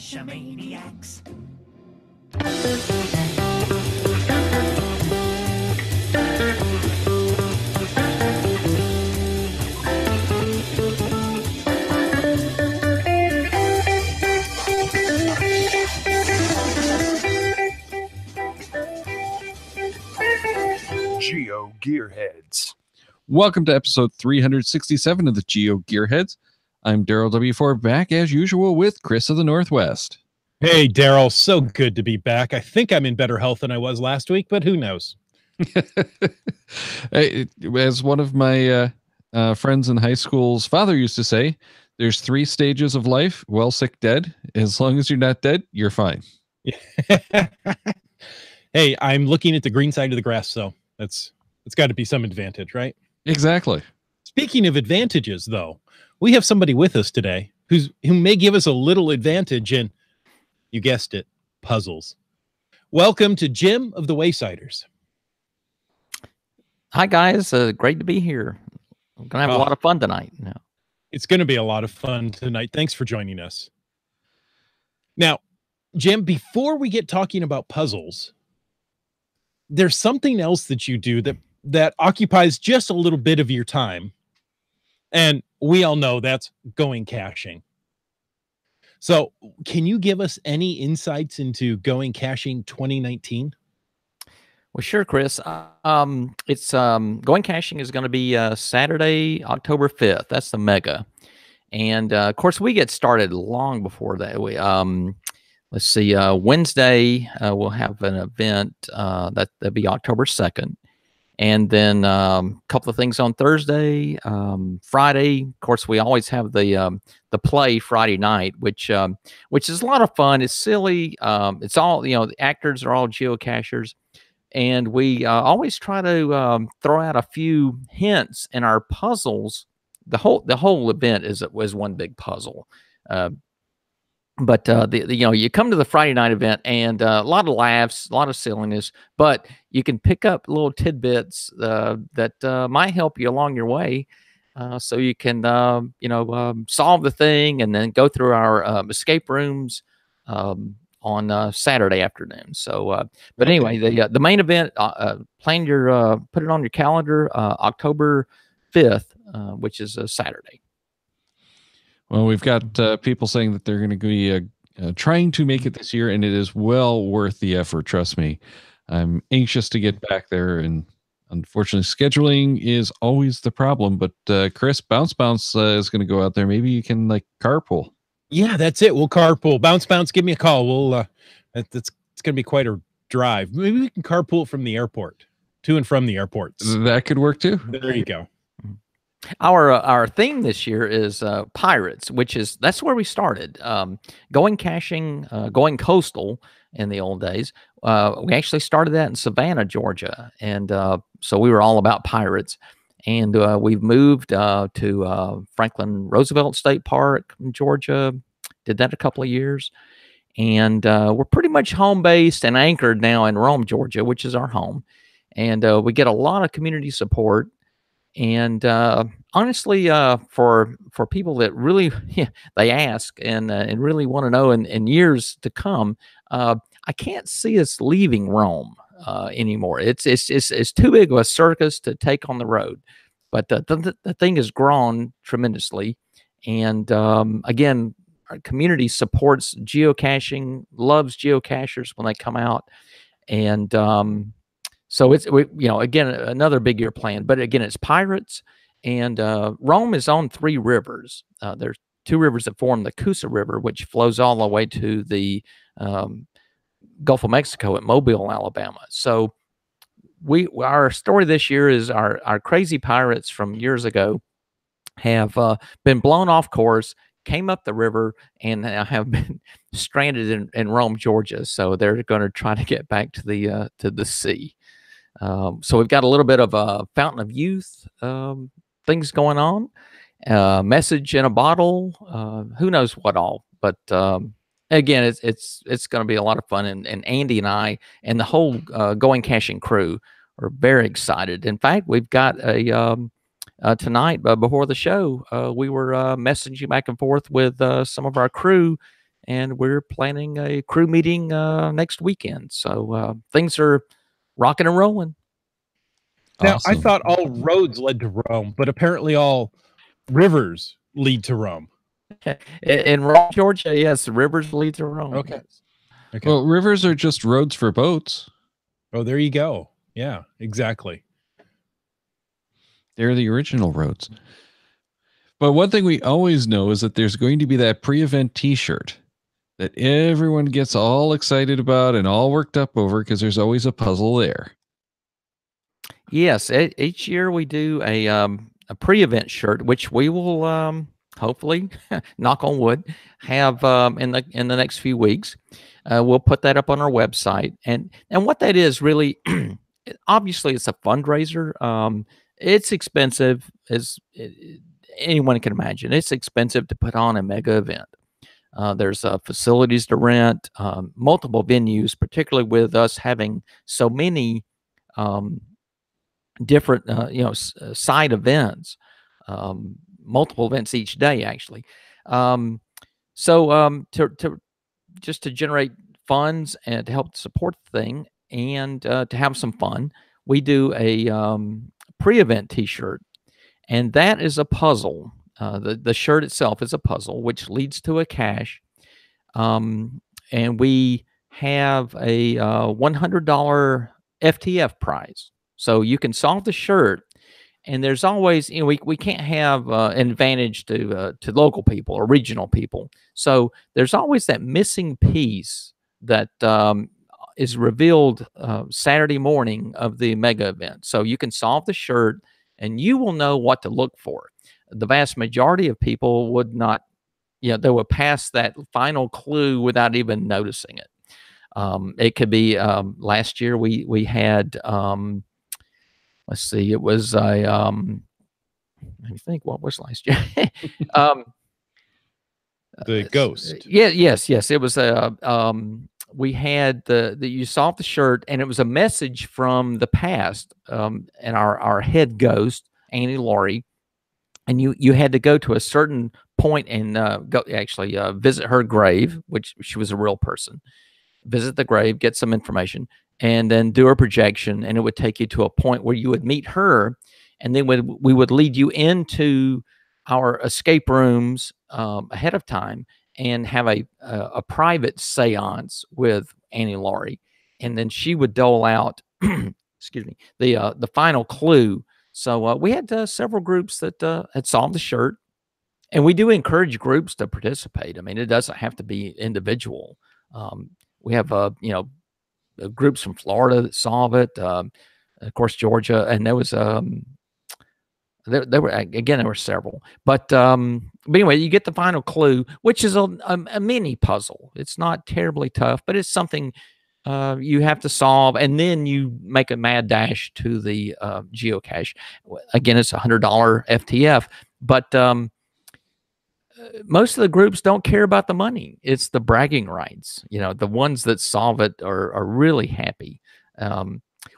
Cashamaniacs. GeoGearHeads. Welcome to episode 367 of the GeoGearHeads. I'm Daryl W4, back as usual with Chris of the Northwest. Hey, Daryl, so good to be back. I think I'm in better health than I was last week, but who knows? As one of my friends in high school's father used to say, there's 3 stages of life: well, sick, dead. As long as you're not dead, you're fine. Hey, I'm looking at the green side of the grass, so it's got to be some advantage, right? Exactly. Speaking of advantages, though, we have somebody with us today who may give us a little advantage in, you guessed it, puzzles. Welcome to Jim of the Waysiders. Hi, guys. Great to be here. I'm going to have a lot of fun tonight. It's going to be a lot of fun tonight. Thanks for joining us. Now, Jim, before we get talking about puzzles, there's something else that you do that occupies just a little bit of your time. And we all know that's going caching. So can you give us any insights into going caching 2019? Well, sure, Chris. It's going caching is going to be Saturday, October 5th. That's the mega. And of course, we get started long before that. Let's see, Wednesday, we'll have an event that'll be October 2nd. And then a couple of things on Thursday. Friday, of course, we always have the play Friday night, which is a lot of fun. It's silly. It's all, the actors are all geocachers. And we always try to throw out a few hints in our puzzles. The whole event is one big puzzle. But you come to the Friday night event and a lot of laughs, a lot of silliness, but you can pick up little tidbits that might help you along your way, so you can solve the thing and then go through our escape rooms on Saturday afternoon. So, but anyway, the main event, put it on your calendar, October 5th, which is a Saturday. Well, we've got people saying that they're going to be trying to make it this year, and it is well worth the effort. Trust me. I'm anxious to get back there, and unfortunately, scheduling is always the problem. But Chris, Bounce is going to go out there. Maybe you can carpool. Yeah, that's it. We'll carpool. Bounce, give me a call. We'll it's going to be quite a drive. Maybe we can carpool from the airport, to and from the airports. That could work too. There you go. Our theme this year is pirates, that's where we started. Going caching, going coastal in the old days. We actually started that in Savannah, Georgia, and so we were all about pirates. And we've moved to Franklin Roosevelt State Park in Georgia. Did that a couple of years, and we're pretty much home based and anchored now in Rome, Georgia, which is our home. And we get a lot of community support. And honestly, for people that really they ask and really want to know in years to come, I can't see us leaving Rome anymore. It's too big of a circus to take on the road. But the thing has grown tremendously, and again, our community supports geocaching, loves geocachers when they come out, and so again, another big year plan. But again, it's pirates, and Rome is on 3 rivers. There's 2 rivers that form the Coosa River, which flows all the way to the Gulf of Mexico at Mobile, Alabama. So our story this year is our crazy pirates from years ago have been blown off course, came up the river, and have been stranded in Rome, Georgia. So they're going to try to get back to the sea. So we've got a little bit of a Fountain of Youth things going on, message in a bottle, who knows what all. But again, it's going to be a lot of fun, and Andy and I and the whole Going Caching crew are very excited. In fact, we've got tonight before the show, we were messaging back and forth with some of our crew and we're planning a crew meeting next weekend. So things are rocking and rolling. Now, I Awesome. thought all roads led to Rome, but apparently all rivers lead to Rome. In Rome, Georgia, yes, the rivers lead to Rome. Okay. Yes. Okay. Well, rivers are just roads for boats. Oh, there you go. Yeah, exactly. They're the original roads. But one thing we always know is that there's going to be that pre-event T-shirt that everyone gets all excited about and all worked up over because there's always a puzzle there. Yes, each year we do a pre-event shirt, which we will hopefully, knock on wood, have in the next few weeks. We'll put that up on our website, and what that is really, obviously, it's a fundraiser. It's expensive, as anyone can imagine. It's expensive to put on a mega event. There's facilities to rent, multiple venues, particularly with us having so many. Different side events, multiple events each day actually. To just to generate funds and to help support the thing, and to have some fun, we do a pre-event t-shirt, and that is a puzzle. The shirt itself is a puzzle which leads to a cache, and we have a $100 FTF prize. So you can solve the shirt, and there's always, we can't have an advantage to local people or regional people. So there's always that missing piece that is revealed Saturday morning of the mega event. So you can solve the shirt, and you will know what to look for. The vast majority of people would not, they would pass that final clue without even noticing it. It could be last year we had. Let's see, it was a let me think, what was last year? The ghost. Yes. It was a we had the you solved the shirt, and it was a message from the past, and our head ghost, Annie Laurie, and you had to go to a certain point and go actually visit her grave, which she was a real person. Visit the grave, get some information, and then do a projection, and it would take you to a point where you would meet her, and then we would lead you into our escape rooms ahead of time and have a private seance with Annie Laurie, and then she would dole out excuse me, the final clue. So we had several groups that had solved the shirt, and we do encourage groups to participate. I mean, it doesn't have to be individual. We have groups from Florida that solve it, of course Georgia, and there was there were several, but anyway, you get the final clue, which is a mini puzzle. It's not terribly tough, but it's something you have to solve, and then you make a mad dash to the geocache. Again, it's $100 FTF, but most of the groups don't care about the money. It's the bragging rights. The ones that solve it are really happy.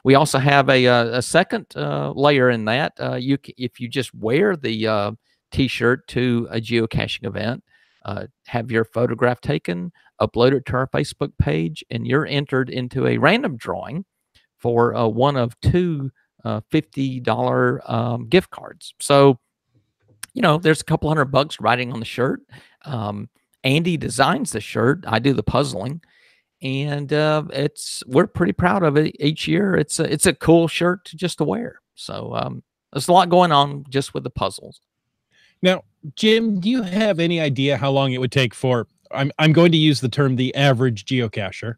We also have a second layer in that. If you just wear the T-shirt to a geocaching event, have your photograph taken, upload it to our Facebook page, and you're entered into a random drawing for one of two $50 gift cards. So there's a couple $100 riding on the shirt. Andy designs the shirt. I do the puzzling, and we're pretty proud of it each year. It's a cool shirt just to wear. So there's a lot going on just with the puzzles. Now, Jim, do you have any idea how long it would take for, I'm going to use the term the average geocacher,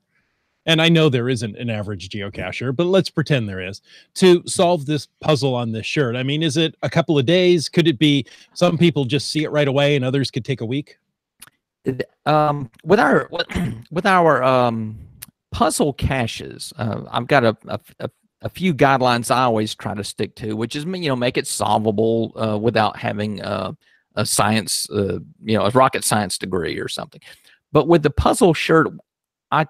and I know there isn't an average geocacher, but let's pretend there is, to solve this puzzle on this shirt? I mean, is it a couple of days? Could it be some people just see it right away and others could take a week? With our puzzle caches, I've got a few guidelines I always try to stick to, which is make it solvable without having a science, a rocket science degree or something. But with the puzzle shirt, I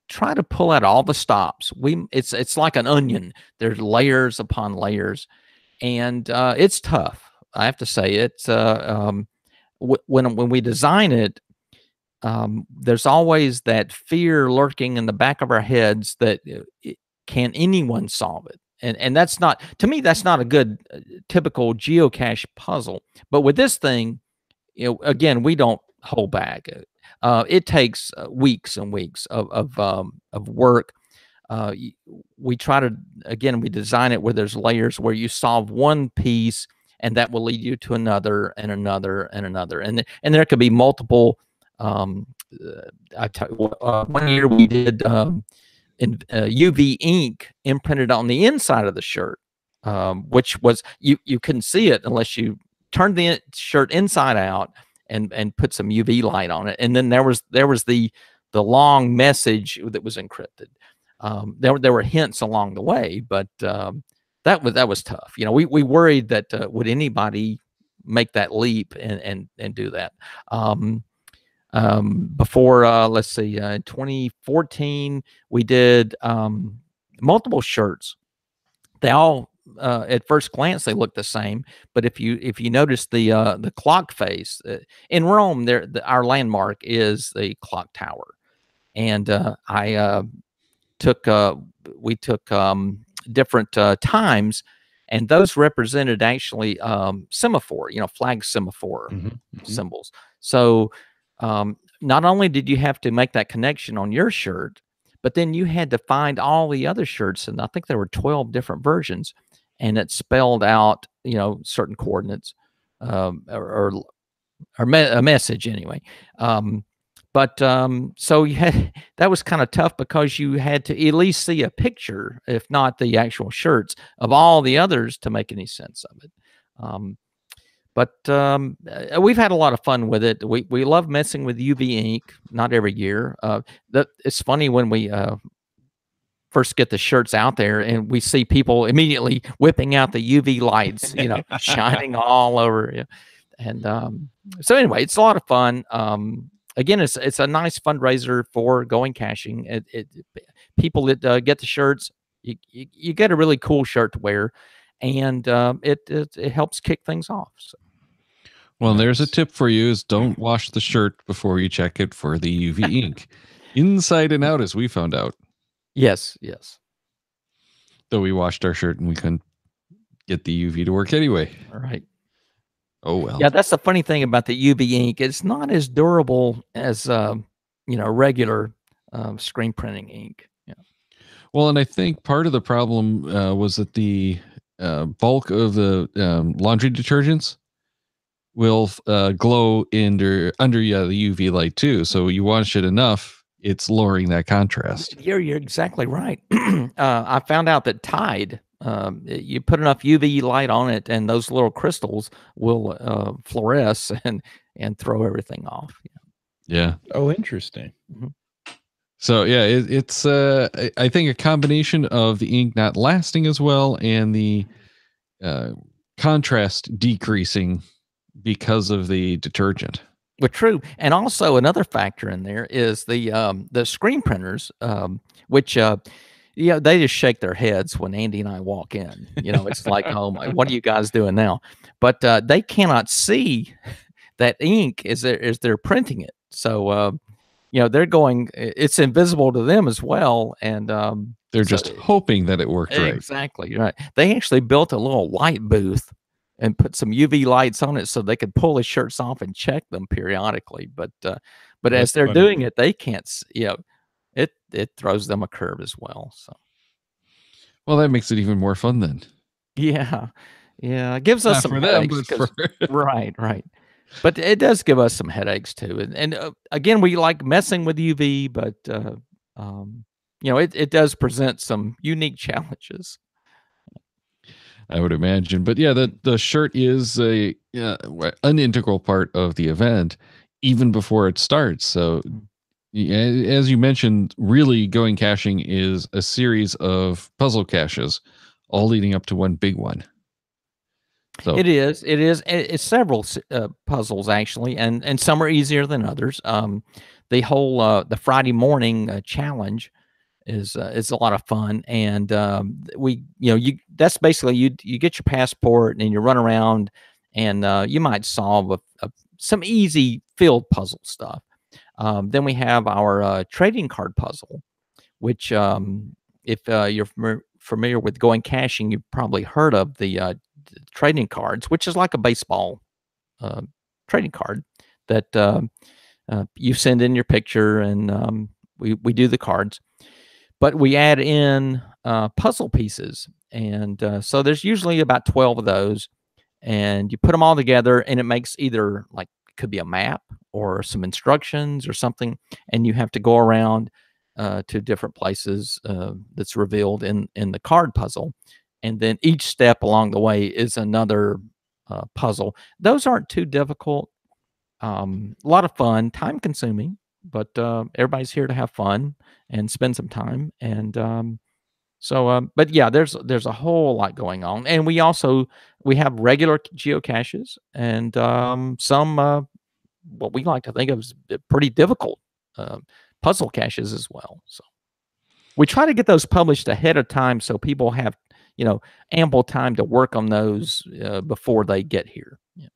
try to pull out all the stops. It's like an onion. There's layers upon layers, and it's tough. I have to say, it's when we design it, there's always that fear lurking in the back of our heads that can anyone solve it? And that's not, to me, that's not a good typical geocache puzzle. But with this thing, again, we don't hold back. It takes weeks and weeks of work. We try to, again, we design it where there's layers where you solve one piece and that will lead you to another and another and another. And there could be multiple. One year we did UV ink imprinted on the inside of the shirt, which was, you couldn't see it unless you turned the shirt inside out and put some UV light on it. And then there was the long message that was encrypted. There were hints along the way, but that was tough. We worried that would anybody make that leap and do that. Before, let's see, 2014, we did multiple shirts. They all, at first glance, they look the same. But if you notice the clock face in Rome, our landmark is the clock tower, and we took different times, and those represented actually semaphore, flag semaphore symbols. So not only did you have to make that connection on your shirt, but then you had to find all the other shirts, and I think there were 12 different versions, and it spelled out certain coordinates or a message anyway. So you had, that was kind of tough because you had to at least see a picture, if not the actual shirts, of all the others to make any sense of it. We've had a lot of fun with it. We love messing with UV ink. Not every year. It's funny when we first get the shirts out there and we see people immediately whipping out the UV lights, shining all over. And so anyway, it's a lot of fun. Again, it's a nice fundraiser for going caching. People that get the shirts, you get a really cool shirt to wear, and it helps kick things off. So. Well, there's a tip for you: is don't wash the shirt before you check it for the UV ink, inside and out, as we found out. Yes. Though we washed our shirt and we couldn't get the UV to work anyway. All right. Oh well. Yeah, that's the funny thing about the UV ink. It's not as durable as regular screen printing ink. Yeah. Well, and I think part of the problem was that the bulk of the laundry detergents will glow under the UV light too. So you wash it enough, it's lowering that contrast. You're exactly right. I found out that Tide, you put enough UV light on it, and those little crystals will fluoresce and throw everything off. Yeah. Oh, interesting. Mm-hmm. So yeah, it's I think a combination of the ink not lasting as well and the contrast decreasing because of the detergent. Well, true, and also another factor in there is the screen printers, which they just shake their heads when Andy and I walk in. It's like, oh my, what are you guys doing now? But they cannot see that ink as they're printing it. So they're going, it's invisible to them as well, and they're just hoping that it worked right. Exactly right. They actually built a little light booth and put some UV lights on it so they could pull the shirts off and check them periodically. But as they're doing it, they can't. It throws them a curve as well. So, well, that makes it even more fun then. Yeah, it gives us some headaches. Right. But it does give us some headaches too. And again, we like messing with UV, but it does present some unique challenges. I would imagine. But yeah, the shirt is an integral part of the event, even before it starts. So as you mentioned, really going caching is a series of puzzle caches, all leading up to one big one. So it is. It's several puzzles actually, and some are easier than others. The whole the Friday morning challenge is a lot of fun, and that's basically you get your passport and you run around, and you might solve some easy field puzzle stuff. Then we have our trading card puzzle, which if you're familiar with going caching, you've probably heard of the trading cards, which is like a baseball uh, trading card that you send in your picture, and we do the cards, but we add in puzzle pieces, and so there's usually about 12 of those, and you put them all together, and it makes either like it could be a map or some instructions or something, and you have to go around to different places that's revealed in the card puzzle, and then each step along the way is another puzzle. Those aren't too difficult. A lot of fun, time consuming, but everybody's here to have fun and spend some time. And but yeah, there's a whole lot going on, and we have regular geocaches and some what we like to think of as pretty difficult uh, puzzle caches as well. So we try to get those published ahead of time so people have ample time to work on those before they get here. Yeah.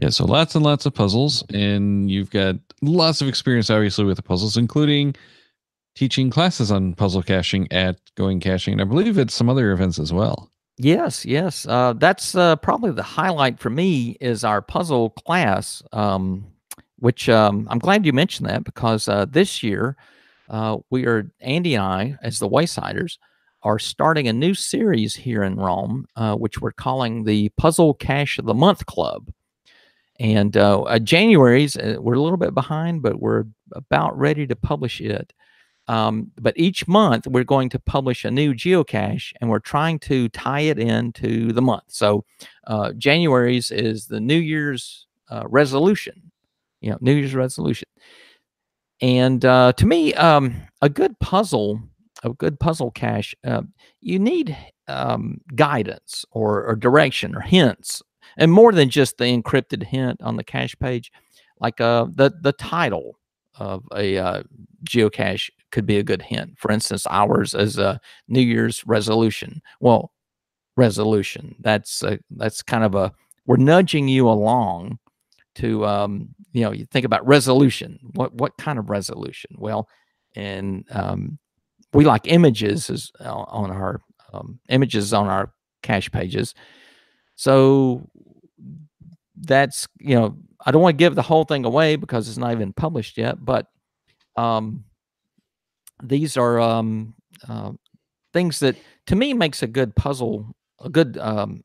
Yeah, so lots and lots of puzzles, and you've got lots of experience, obviously, with the puzzles, including teaching classes on puzzle caching at Going Caching, and I believe it's some other events as well. Yes, yes. That's probably the highlight for me is our puzzle class, which I'm glad you mentioned that because this year Andy and I, as the Waysiders, are starting a new series here in Rome, which we're calling the Puzzle Cache of the Month Club. And January's, we're a little bit behind, but we're about ready to publish it. But each month we're going to publish a new geocache, and we're trying to tie it into the month. So January's is the New Year's resolution, New Year's resolution. And to me, a good puzzle cache, you need guidance or direction or hints, and more than just the encrypted hint on the cache page, like the title of a geocache could be a good hint. For instance, ours is a New Year's resolution. Well, resolution. That's kind of we're nudging you along to you think about resolution. What kind of resolution? Well, and we like images on our images on our cache pages. So that's I don't want to give the whole thing away because it's not even published yet, but these are things that to me makes a good puzzle the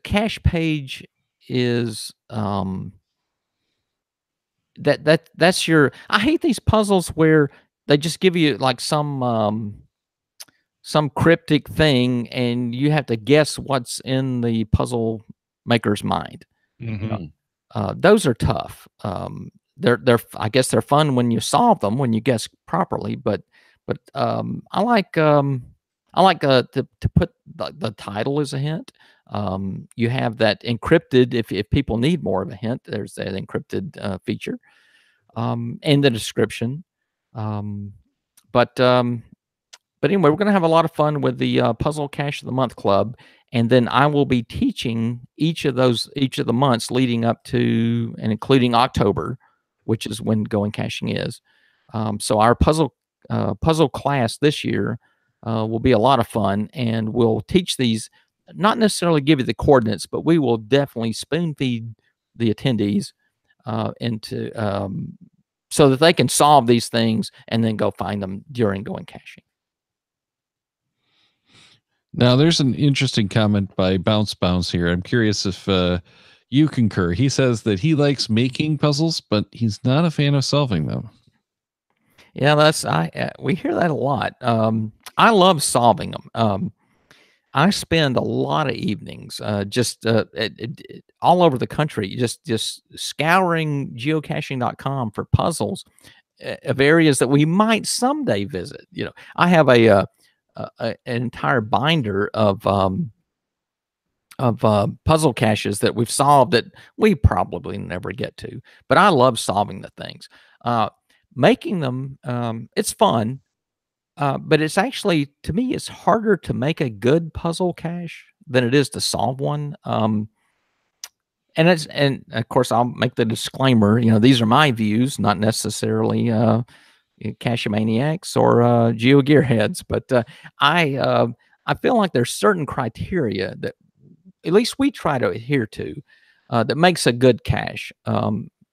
cache page is that's your. I hate these puzzles where they just give you like some cryptic thing and you have to guess what's in the puzzle maker's mind. Those are tough. They're I guess they're fun when you solve them, when you guess properly, but I like to put the title as a hint. You have that encrypted if people need more of a hint, there's that encrypted feature, and the description. But anyway, we're going to have a lot of fun with the Puzzle Cache of the Month Club. And then I will be teaching each of the months leading up to and including October, which is when Going Caching is. So our puzzle class this year will be a lot of fun, and we'll teach these, not necessarily give you the coordinates, but we will definitely spoon feed the attendees into so that they can solve these things and then go find them during Going Caching. Now, there's an interesting comment by Bounce here. I'm curious if you concur. He says that he likes making puzzles, but he's not a fan of solving them. Yeah, we hear that a lot. I love solving them. I spend a lot of evenings just all over the country, just scouring geocaching.com for puzzles of areas that we might someday visit. I have an entire binder of puzzle caches that we've solved that we probably never get to, but I love solving the things. Making them, it's fun, but it's actually, to me, it's harder to make a good puzzle cache than it is to solve one. and of course I'll make the disclaimer, these are my views, not necessarily Cashmaniacs or GeoGearHeads, but I feel like there's certain criteria that at least we try to adhere to that makes a good cache.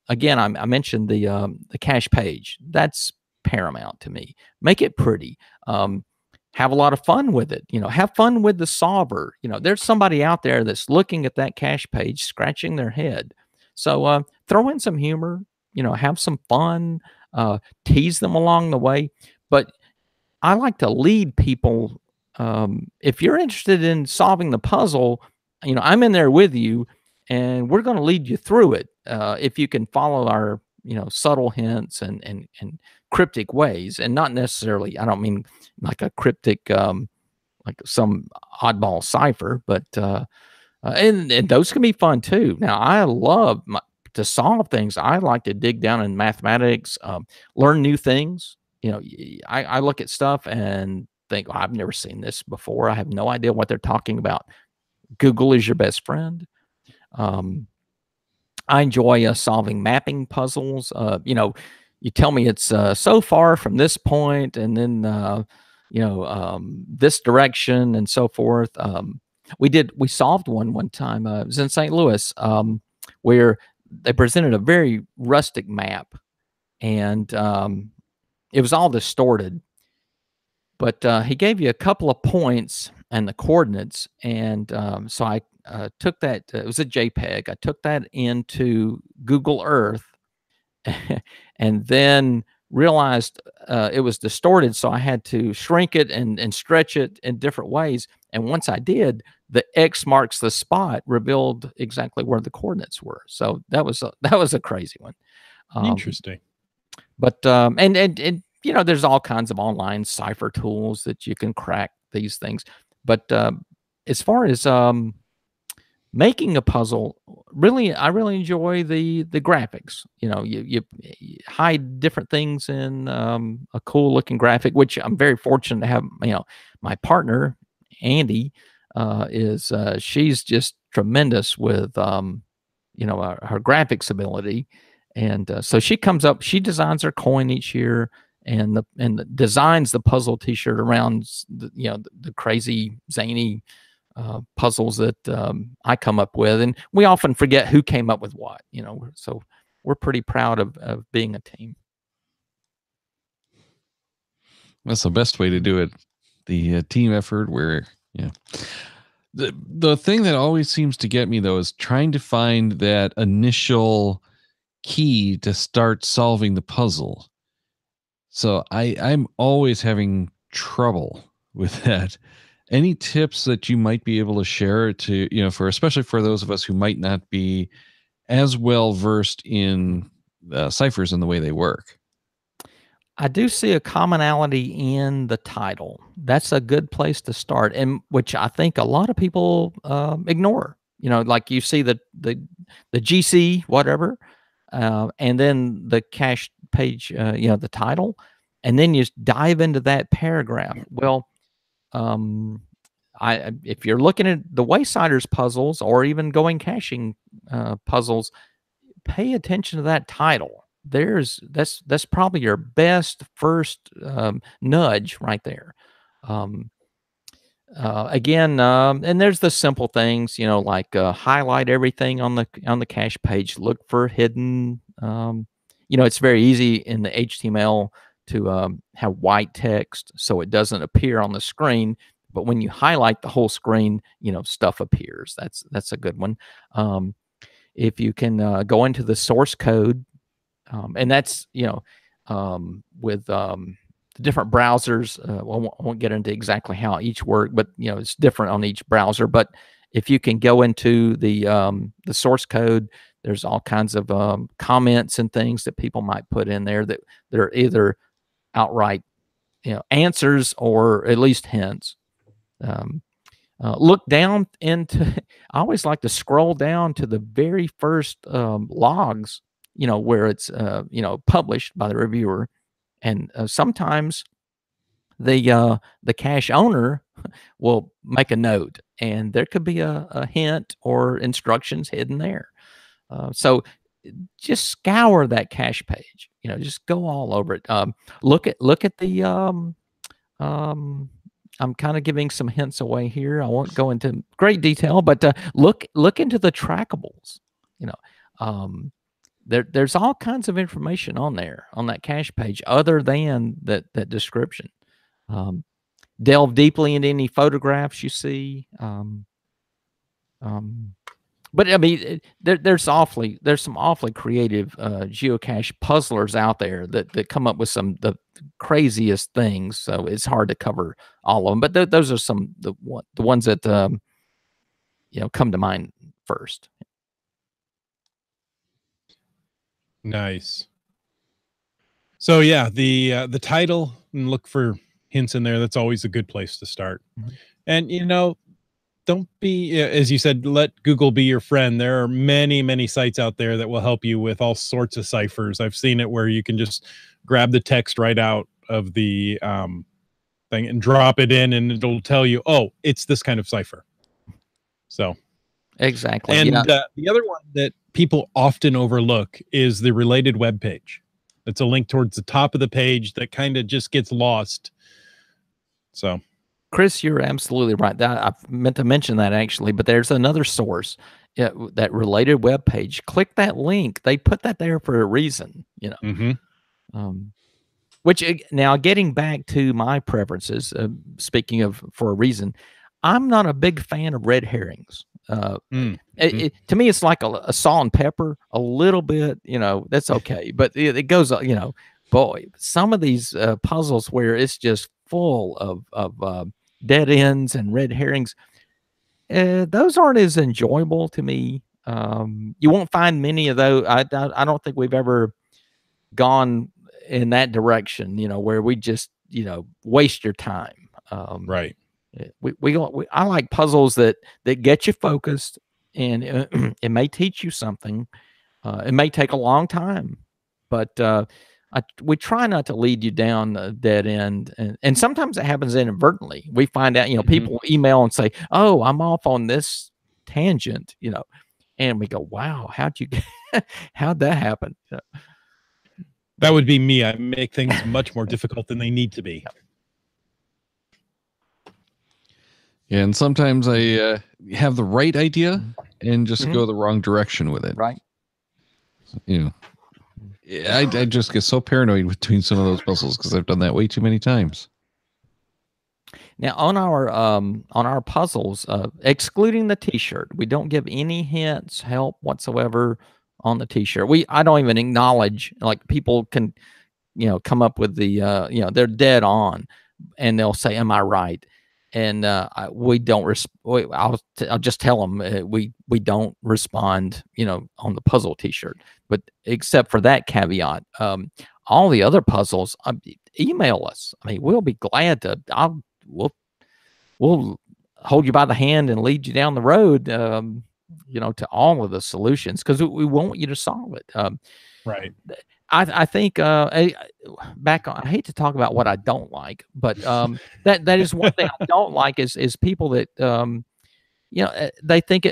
Again, I mentioned the cache page. That's paramount to me. Make it pretty. Have a lot of fun with it. Have fun with the solver. There's somebody out there that's looking at that cache page, scratching their head. So throw in some humor. Have some fun. Tease them along the way. But I like to lead people. If you're interested in solving the puzzle, I'm in there with you, and we're going to lead you through it. If you can follow our, subtle hints and cryptic ways, and not necessarily, I don't mean like a cryptic, like some oddball cipher, but and those can be fun too. Now, I love to solve things. I like to dig down in mathematics, learn new things. I look at stuff and think, oh, I've never seen this before. I have no idea what they're talking about. Google is your best friend. I enjoy solving mapping puzzles. You tell me it's so far from this point, and then this direction, and so forth. We solved one time. It was in St. Louis, where they presented a very rustic map, and it was all distorted. But he gave you a couple of points and the coordinates, and so I took that. It was a JPEG. I took that into Google Earth, and then realized it was distorted, so I had to shrink it and stretch it in different ways. And once I did, the X marks the spot revealed exactly where the coordinates were. So that was a crazy one. Interesting. But and there's all kinds of online cipher tools that you can crack these things. But as far as making a puzzle, I really enjoy the graphics. You hide different things in a cool looking graphic, which I'm very fortunate to have. My partner Andy she's just tremendous with her graphics ability, and so she designs her coin each year, and designs the puzzle T-shirt around the crazy zany puzzles that I come up with, and we often forget who came up with what. So we're pretty proud of being a team. That's the best way to do it. The team effort where, the thing that always seems to get me though is trying to find that initial key to start solving the puzzle. So I'm always having trouble with that. Any tips that you might be able to share to, especially for those of us who might not be as well versed in ciphers and the way they work? I do see a commonality in the title. That's a good place to start, and which I think a lot of people ignore. Like you see the GC whatever, and then the cache page, the title, and then you dive into that paragraph. Well, if you're looking at the Waysiders puzzles or even going caching puzzles, pay attention to that title. That's probably your best first nudge right there. Again, and there's the simple things, like highlight everything on the cache page. Look for hidden. It's very easy in the HTML to have white text so it doesn't appear on the screen. But when you highlight the whole screen, stuff appears. That's a good one. If you can go into the source code, and that's with the different browsers. I won't get into exactly how each work, but it's different on each browser. But if you can go into the source code, there's all kinds of comments and things that people might put in there that are either outright answers or at least hints. Look down into. I always like to scroll down to the very first logs, where it's published by the reviewer, and sometimes the cache owner will make a note, and there could be a hint or instructions hidden there. So just scour that cache page. Just go all over it. Look at the. I'm kind of giving some hints away here. I won't go into great detail, but look into the trackables. There's all kinds of information on there on that cache page other than that description. Delve deeply into any photographs you see. But I mean, there's some awfully creative geocache puzzlers out there that come up with the craziest things. So it's hard to cover all of them. But those are the ones that come to mind first. Nice. So yeah, the title, and look for hints in there. That's always a good place to start. And don't be, as you said, let Google be your friend. There are many sites out there that will help you with all sorts of ciphers. I've seen it where you can just grab the text right out of the thing and drop it in, and it'll tell you, oh, it's this kind of cipher. So exactly. And the other one that people often overlook is the related web page. It's a link towards the top of the page that kind of just gets lost. So Chris, you're absolutely right. I meant to mention that actually, but there's another source, that related web page. Click that link. They put that there for a reason, Which now, getting back to my preferences, speaking of for a reason, I'm not a big fan of red herrings. To me, it's like a salt and pepper, a little bit, that's okay. But it goes, boy, some of these puzzles where it's just full of dead ends and red herrings, those aren't as enjoyable to me. You won't find many of those. I don't think we've ever gone in that direction, where we just, waste your time. Right. I like puzzles that get you focused, and it may teach you something. It may take a long time, but we try not to lead you down a dead end, and sometimes it happens inadvertently. We find out, people email and say, "Oh, I'm off on this tangent," and we go, "Wow, how'd that happen?" That would be me. I make things much more difficult than they need to be. Yeah, and sometimes I have the right idea and just go the wrong direction with it. Right. I just get so paranoid with doing some of those puzzles because I've done that way too many times. Now, on our puzzles, excluding the T-shirt, we don't give any hints, help whatsoever on the T-shirt. I don't even acknowledge, like, people can, come up with the, they're dead on, and they'll say, "Am I right?" And we don't. I'll just tell them we don't respond, on the puzzle T-shirt. But except for that caveat, all the other puzzles, email us. I mean, we'll be glad to. We'll hold you by the hand and lead you down the road, to all of the solutions, because we want you to solve it. Right. I think back on, I hate to talk about what I don't like, but that is one thing I don't like is people that they think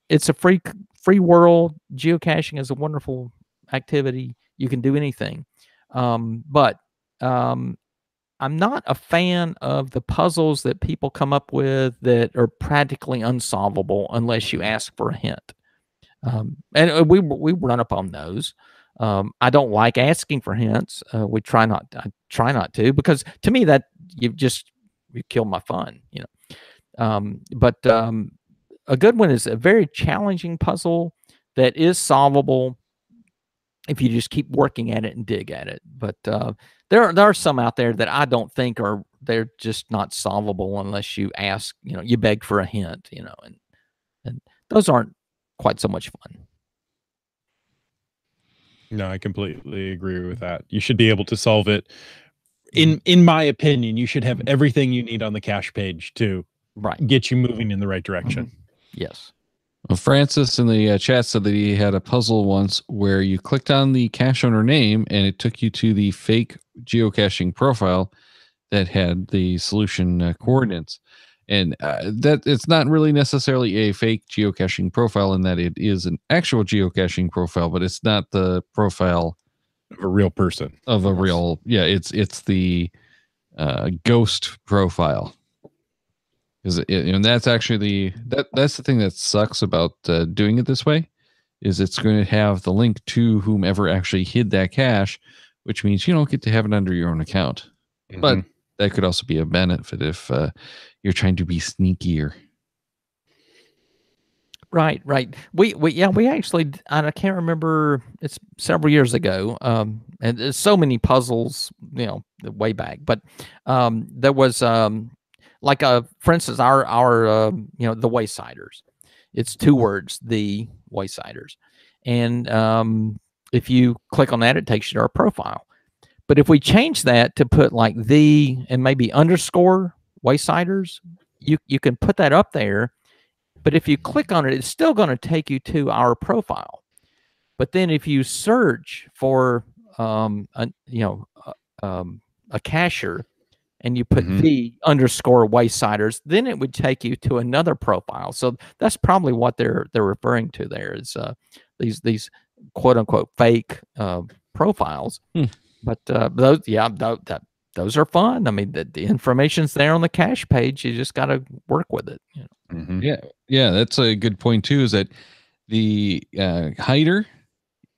it's a free world. Geocaching is a wonderful activity. You can do anything, but I'm not a fan of the puzzles that people come up with that are practically unsolvable unless you ask for a hint. And we run up on those. I don't like asking for hints. I try not to, because to me that you kill my fun, But a good one is a very challenging puzzle that is solvable if you just keep working at it and dig at it. But there are some out there that I don't think they're just not solvable unless you ask, you beg for a hint, and those aren't quite so much fun. No, I completely agree with that. You should be able to solve it. In my opinion, you should have everything you need on the cache page to get you moving in the right direction. Yes. Well, Francis in the chat said that he had a puzzle once where you clicked on the cache owner name and it took you to the fake geocaching profile that had the solution coordinates. And that it's not really necessarily a fake geocaching profile in that it is an actual geocaching profile, but it's not the profile of a real person. of a real. Yeah, it's the ghost profile. And that's actually that's the thing that sucks about doing it this way, is it's going to have the link to whomever actually hid that cache, which means you don't get to have it under your own account. But that could also be a benefit if you're trying to be sneakier. Right. We actually, I can't remember, it's several years ago. And there's so many puzzles, way back, but there was like for instance, our the Waysiders. It's 2 words, the Waysiders. And if you click on that, it takes you to our profile. But if we change that to put like the and maybe underscore Waysiders, you can put that up there. But if you click on it, it's still going to take you to our profile. But then if you search for a cacher, and you put the underscore Waysiders, then it would take you to another profile. So that's probably what they're referring to there, is these quote unquote fake profiles. But those are fun. I mean, the information's there on the cache page. You just got to work with it. Yeah, that's a good point too. Is that the hider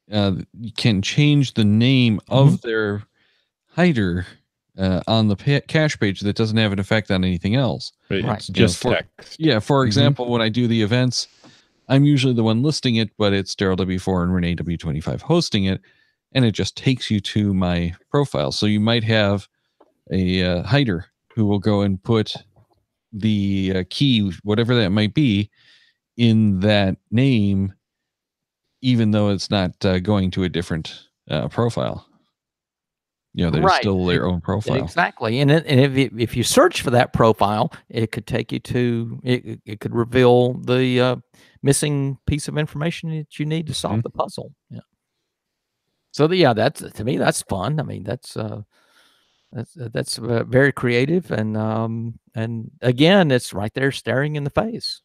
can change the name of their hider on the cache page that doesn't have an effect on anything else. It's just text. Yeah, for example, when I do the events, I'm usually the one listing it, but it's Daryl W4 and Renee W25 hosting it, and it just takes you to my profile. So you might have a hider who will go and put the key, whatever that might be, in that name, even though it's not going to a different profile. There's still their own profile. Exactly. And if you search for that profile, it could take you to, it could reveal the missing piece of information that you need to solve the puzzle. Yeah. So that's, to me, that's fun. I mean, that's very creative, and again, it's right there staring in the face.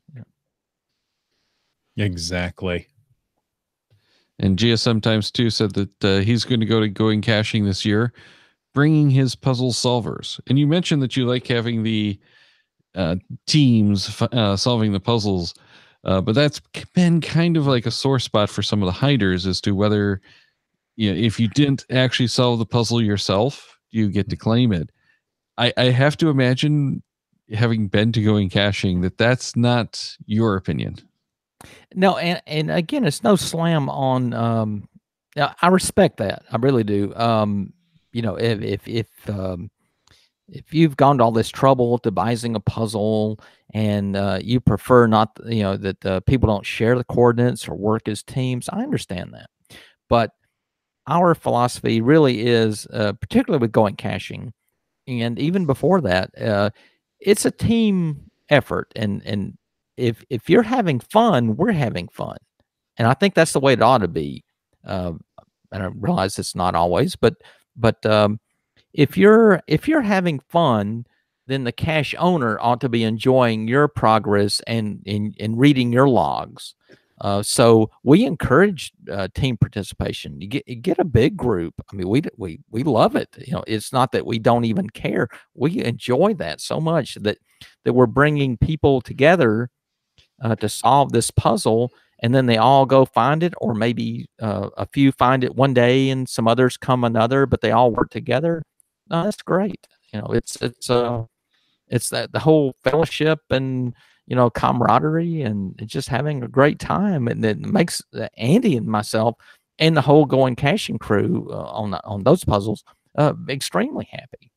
Exactly. And Gia sometimes too said that he's going to go to going caching this year, bringing his puzzle solvers. And you mentioned that you like having the teams solving the puzzles, but that's been kind of like a sore spot for some of the hiders as to whether, if you didn't actually solve the puzzle yourself, you get to claim it. I have to imagine, having been to going caching, that's not your opinion. No, and again, it's no slam on. I respect that. I really do. If you've gone to all this trouble devising a puzzle, and you prefer not, that people don't share the coordinates or work as teams, I understand that. But our philosophy really is, particularly with going caching, and even before that, it's a team effort, and if you're having fun, we're having fun, and I think that's the way it ought to be. And I realize it's not always, but if you're having fun, then the cache owner ought to be enjoying your progress and reading your logs. So we encourage team participation. You get a big group. I mean, we love it. It's not that we don't even care. We enjoy that so much that we're bringing people together to solve this puzzle, and then they all go find it, or maybe a few find it one day and some others come another, but they all work together. That's great. It's that the whole fellowship and camaraderie and just having a great time, and it makes Andy and myself and the whole going caching crew on those puzzles extremely happy.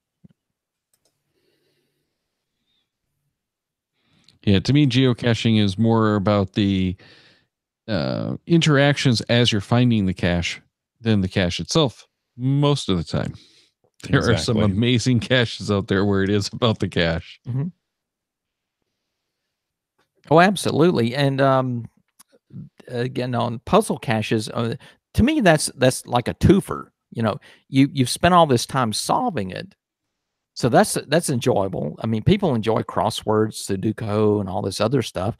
Yeah, to me, geocaching is more about the interactions as you're finding the cache than the cache itself. Most of the time, there are some amazing caches out there where it is about the cache. Oh, absolutely. And again, on puzzle caches, to me, that's like a twofer. You've spent all this time solving it, So that's enjoyable. I mean, people enjoy crosswords, Sudoku, and all this other stuff.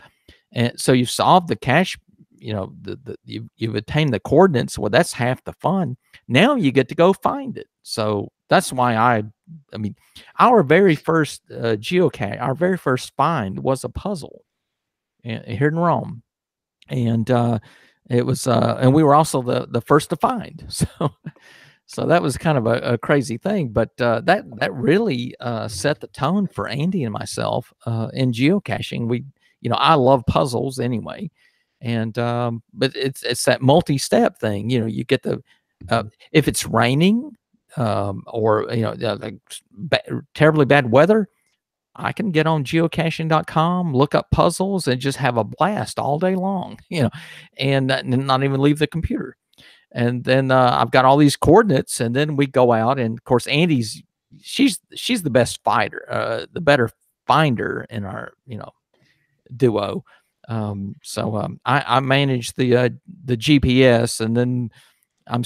And so you've solved the cache, you've attained the coordinates. Well, that's half the fun. Now you get to go find it. So that's why I mean, our very first geocache, our very first find was a puzzle here in Rome. And it was, and we were also the first to find. So that was kind of a crazy thing, but that really set the tone for Andy and myself in geocaching. I love puzzles anyway, and but it's that multi-step thing. You get the if it's raining or like terribly bad weather, I can get on geocaching.com, look up puzzles, and just have a blast all day long. And not even leave the computer. And then I've got all these coordinates, and then we go out, and of course she's the best fighter, the better finder in our duo. I manage the GPS, and then I'm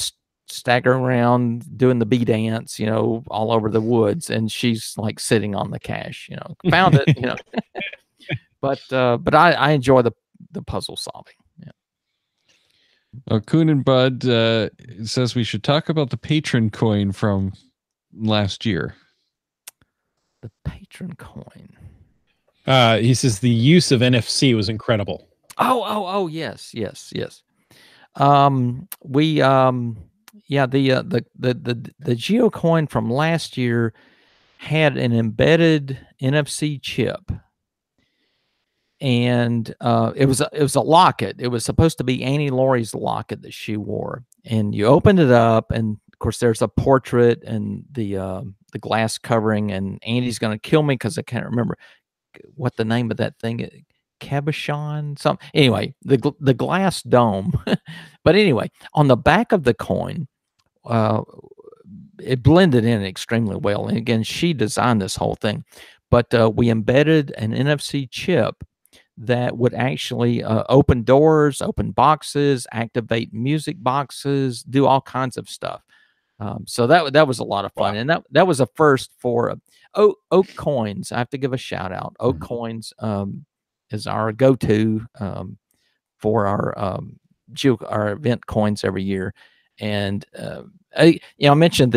staggering around doing the bee dance, all over the woods, and she's like sitting on the cache, found it, but I enjoy the puzzle solving. Coon and Bud says we should talk about the patron coin from last year. The patron coin. He says the use of NFC was incredible. Oh, yes. The Geo coin from last year had an embedded NFC chip. And it was a locket. It was supposed to be Annie Laurie's locket that she wore. And you opened it up, and of course there's a portrait and the glass covering. And Andy's going to kill me because I can't remember what the name of that thing is. Cabochon, something. Anyway, the glass dome. But anyway, on the back of the coin, it blended in extremely well. And again, she designed this whole thing. But we embedded an NFC chip that would actually open doors, open boxes, activate music boxes, do all kinds of stuff. So that was a lot of fun. Wow. And that was a first for Oak Coins. I have to give a shout out. Oak Coins is our go-to for our event coins every year. And I mentioned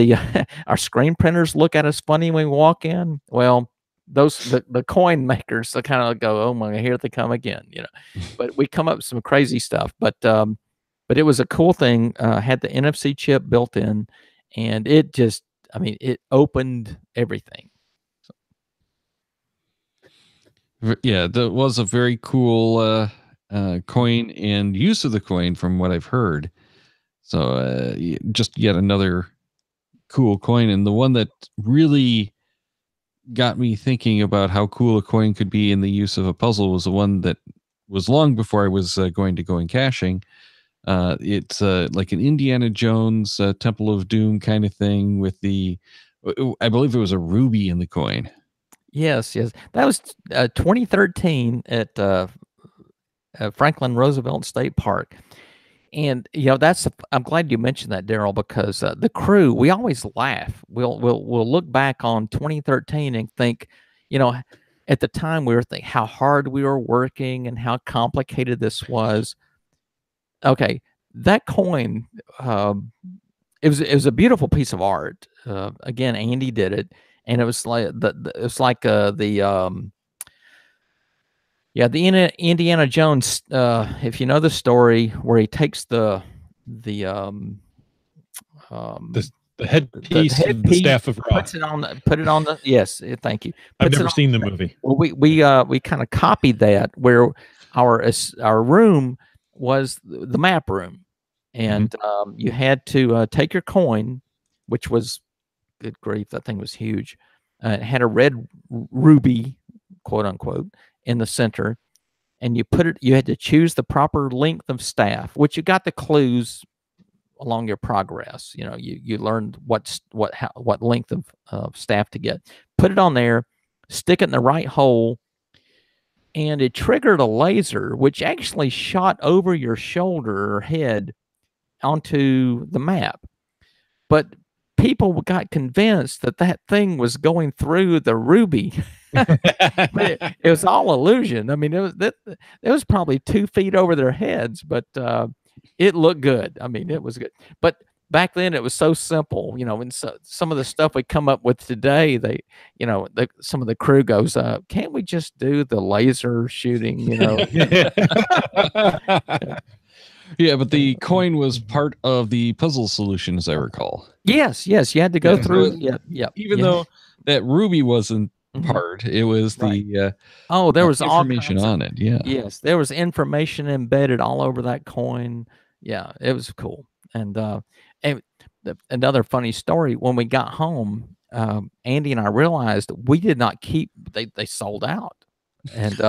our screen printers look at us funny when we walk in. Well, the coin makers, they kind of go, oh my, here they come again, But we come up with some crazy stuff. But it was a cool thing. Had the NFC chip built in, and it just, it opened everything. Yeah, that was a very cool coin and use of the coin from what I've heard. So just yet another cool coin, and the one that really got me thinking about how cool a coin could be in the use of a puzzle was the one that was long before I was going caching. It's like an Indiana Jones Temple of Doom kind of thing with I believe it was a ruby in the coin. Yes. That was 2013 at Franklin Roosevelt State Park. And I'm glad you mentioned that, Daryl, because the crew, we always laugh. We'll look back on 2013 and think, at the time we were thinking how hard we were working and how complicated this was. Okay, that coin, it was a beautiful piece of art. Again, Andy did it, and it was like the Indiana Jones, if you know the story, where he takes the headpiece of the Staff of Ra. Put it on the yes, thank you. I've never seen the movie. Well, we kind of copied that, where our room was the map room, and you had to take your coin, which was, good grief, that thing was huge. It had a red ruby, quote unquote, in the center, and you had to choose the proper length of staff, which you got the clues along your progress. You learned what length of staff to get. Put it on there, stick it in the right hole, and it triggered a laser, which actually shot over your shoulder or head onto the map. But people got convinced that that thing was going through the ruby. But it was all illusion. I mean, it was probably 2 feet over their heads, but it looked good. I mean, it was good. But back then it was so simple, you know, and so some of the stuff we come up with today, some of the crew goes, can't we just do the laser shooting, you know? Yeah, but the coin was part of the puzzle solution, as I recall. Yes, you had to go through. Even though that ruby wasn't Mhm. part, it was Right. the there was all information kinds on it. Yeah. Yes, there was information embedded all over that coin. Yeah, it was cool. And another funny story, when we got home, Andy and I realized we did not keep, they sold out. And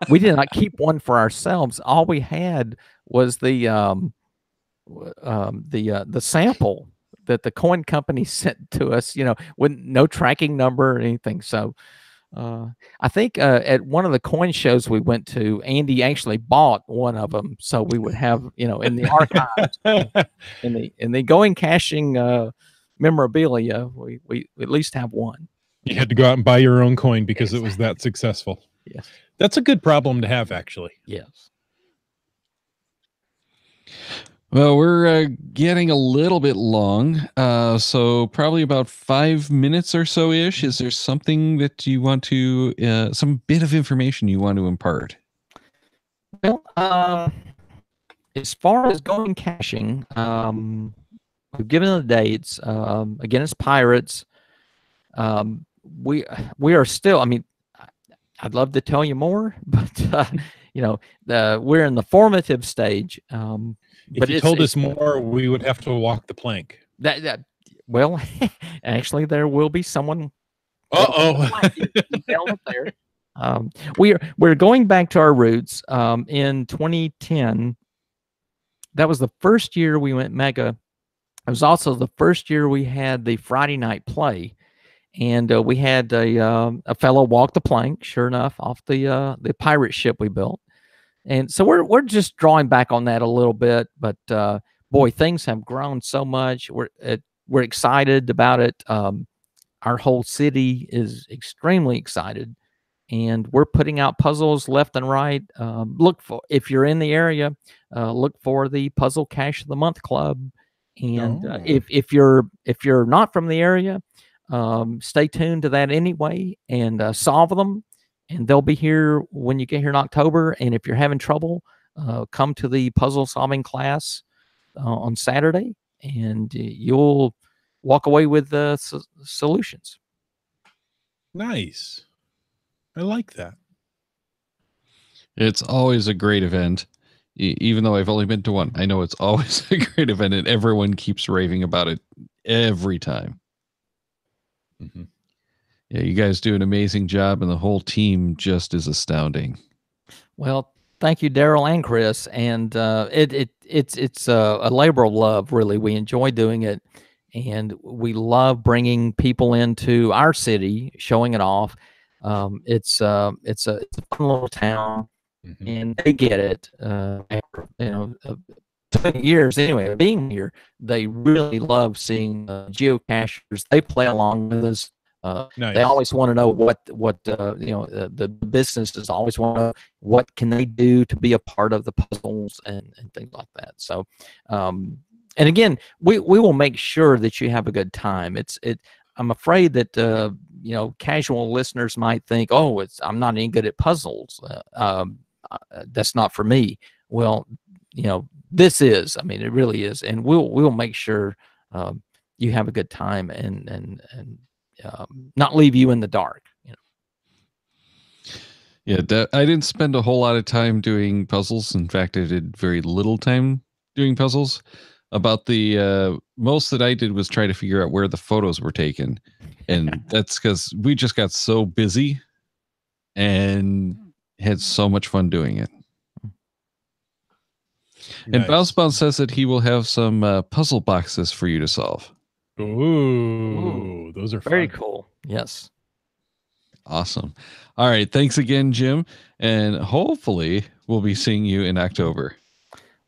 we did not keep one for ourselves. All we had was the sample that the coin company sent to us, you know, with no tracking number or anything. So I think at one of the coin shows we went to, Andy actually bought one of them, so we would have, you know, in the archives, in the going caching memorabilia, we at least have one. You had to go out and buy your own coin because it was that successful. Yes. That's a good problem to have, actually. Yes. Well, we're getting a little bit long, so probably about 5 minutes or so ish. Is there something that you want to, some bit of information you want to impart? Well, as far as going caching, we've given the dates. Again, it's Pirates. We are still. I mean, I'd love to tell you more, but you know, we're in the formative stage. If you told us more, we would have to walk the plank. Well, actually, there will be someone. There. We're going back to our roots. In 2010, that was the first year we went mega. It was also the first year we had the Friday night play, and we had a fellow walk the plank. Sure enough, off the pirate ship we built. And so we're just drawing back on that a little bit, but boy, things have grown so much. We're excited about it. Our whole city is extremely excited, and we're putting out puzzles left and right. Look for, if you're in the area, look for the Puzzle Cache of the Month Club. And if you're not from the area, stay tuned to that anyway, and solve them. And they'll be here when you get here in October. And if you're having trouble, come to the puzzle solving class on Saturday, and you'll walk away with solutions. Nice. I like that. It's always a great event. Even though I've only been to one, I know it's always a great event, and everyone keeps raving about it every time. Mm-hmm. Yeah, you guys do an amazing job, and the whole team just is astounding. Well, thank you, Daryl and Chris. And it's a labor of love, really. We enjoy doing it, and we love bringing people into our city, showing it off. It's a fun little town, mm-hmm. and they get it. After, 20 years anyway, being here, they really love seeing geocachers. They play along with us. Nice. They always want to know what the businesses always want to know what can they do to be a part of the puzzles and things like that. So, and again, we will make sure that you have a good time. I'm afraid that casual listeners might think, oh, I'm not any good at puzzles. That's not for me. Well, this is. I mean, it really is, and we'll make sure you have a good time and not leave you in the dark. Yeah, I didn't spend a whole lot of time doing puzzles. In fact, I did very little time doing puzzles. About the most that I did was try to figure out where the photos were taken, and that's because we just got so busy and had so much fun doing it. Nice. And Bounce says that he will have some puzzle boxes for you to solve. Ooh, those are very fun. Cool. Yes. Awesome. All right. Thanks again, Jim. And hopefully we'll be seeing you in October.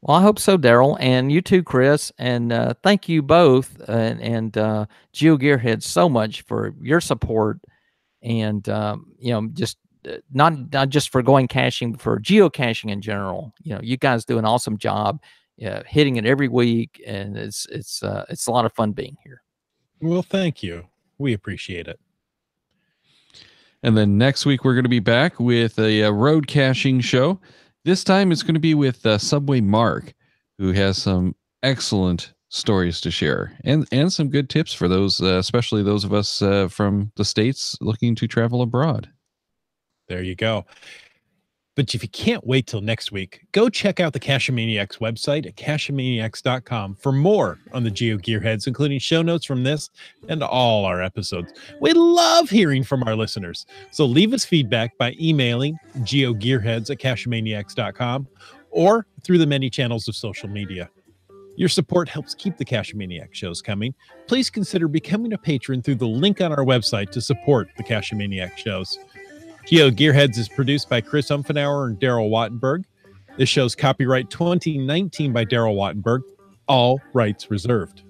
Well, I hope so, Daryl, and you too, Chris. And thank you both and GeoGearHeads so much for your support and just not just for going caching, but for geocaching in general. You guys do an awesome job, hitting it every week, and it's a lot of fun being here. Well, thank you. We appreciate it. And then next week, we're going to be back with a road caching show. This time, it's going to be with Subway Mark, who has some excellent stories to share and some good tips for those, especially those of us from the States looking to travel abroad. There you go. But if you can't wait till next week, go check out the Cachemaniacs website at cachemaniacs.com for more on the GeoGearHeads, including show notes from this and all our episodes. We love hearing from our listeners, so leave us feedback by emailing geogearheads at cachemaniacs.com or through the many channels of social media. Your support helps keep the Cachemaniac shows coming. Please consider becoming a patron through the link on our website to support the Cachemaniac shows. GeoGearHeads is produced by Chris Umfenauer and Daryl Wattenberg. This show's copyright 2019 by Daryl Wattenberg. All rights reserved.